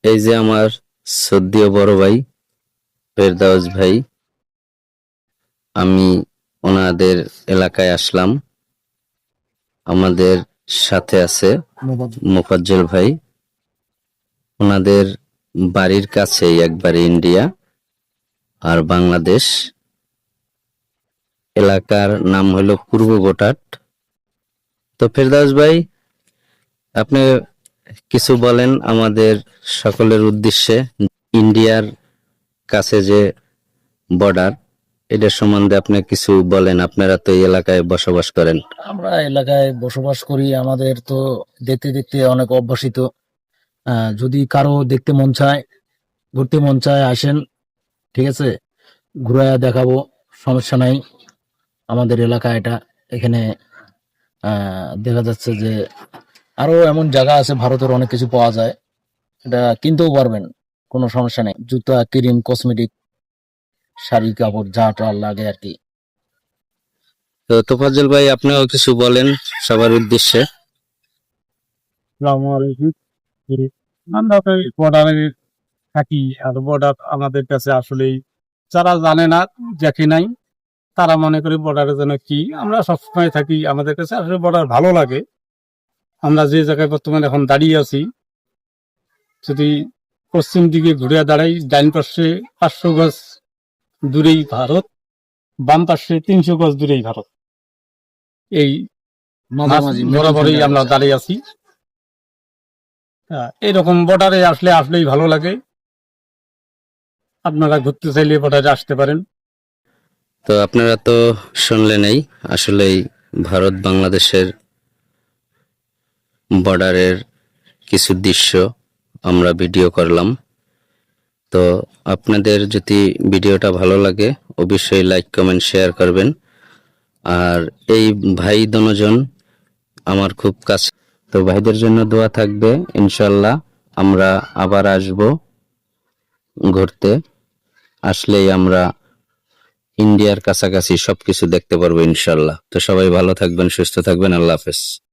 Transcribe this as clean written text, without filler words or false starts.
এই যে আমার সদ্যীয় বড় ভাই ফেরদাউস ভাই, আমি ওনাদের এলাকায় আসলাম। আমাদের সাথে আছে মোফাজ্জল ভাই। ওনাদের বাড়ির কাছেই একবারে ইন্ডিয়া আর বাংলাদেশ। এলাকার নাম হলো পূর্ব গোটাট। তো ফেরদাউস ভাই, আপনি কিছু বলেন আমাদের সকলের উদ্দেশ্যে। ইন্ডিয়ার কাছে যে বর্ডার, এটার সম্বন্ধে আপনি কিছু বলেন। আপনারা তো এই এলাকায় বসবাস করেন। আমরা এলাকায় বসবাস করি, আমাদের তো দেখতে দেখতে অনেক অভ্যাসিত। যদি কারো দেখতে মন চায়, ঘুরতে মন চায়, আসেন, ঠিক আছে, ঘুরায়া দেখাবো, সমস্যা নাই। আমাদের এলাকা এটা, এখানে দেখা যাচ্ছে যে আরো এমন জায়গা আছে, ভারতের অনেক কিছু পাওয়া যায়, এটা কিনতেও পারবেন, কোনো সমস্যা নেই। জুতা, ক্রিম, কসমেটিক, শাড়ি, কাপড়, যা টা লাগে আর কি। তো তোফাজ্জল ভাই, আপনিও কিছু বলেন সবার উদ্দেশ্যে। আসসালামু আলাইকুম। আমরা তো বর্ডারে থাকি, আর বর্ডার আমাদের কাছে আসলেই যারা জানে না, দেখে নাই, তারা মনে করে বর্ডারে যেন কি। আমরা সবসময় থাকি, আমাদের কাছে আসলে বর্ডার ভালো লাগে। আমরা যে জায়গায় বর্তমানে এখন দাঁড়িয়ে আছি, যদি পশ্চিম দিকে ঘুরে দাঁড়াই, ডাইন পাশে 500 গজ দূরেই ভারত, বাম পাশে 300 গজ দূরেই ভারত। এই মাঝামাঝি বরাবরই আমরা দাঁড়িয়ে আছি। এইরকম বর্ডারে আসলেই ভালো লাগে। আপনারা ঘুরতে চাইলে বর্ডারে আসতে পারেন। তো আপনারা তো শুনলেনই, আসলেই ভারত বাংলাদেশের বর্ডারের কিছু দৃশ্য আমরা ভিডিও করলাম। তো আপনাদের যদি ভিডিওটা ভালো লাগে, অবশ্যই লাইক, কমেন্ট, শেয়ার করবেন। আর এই ভাই দুজন আমার খুব কাছে, তো ভাইদের জন্য দোয়া থাকবে। ইনশাল্লাহ আমরা আবার আসব ঘুরতে। আসলেই আমরা ইন্ডিয়ার কাছাকাছি সবকিছু দেখতে পারবো ইনশাল্লাহ। তো সবাই ভালো থাকবেন, সুস্থ থাকবেন। আল্লাহ হাফেজ।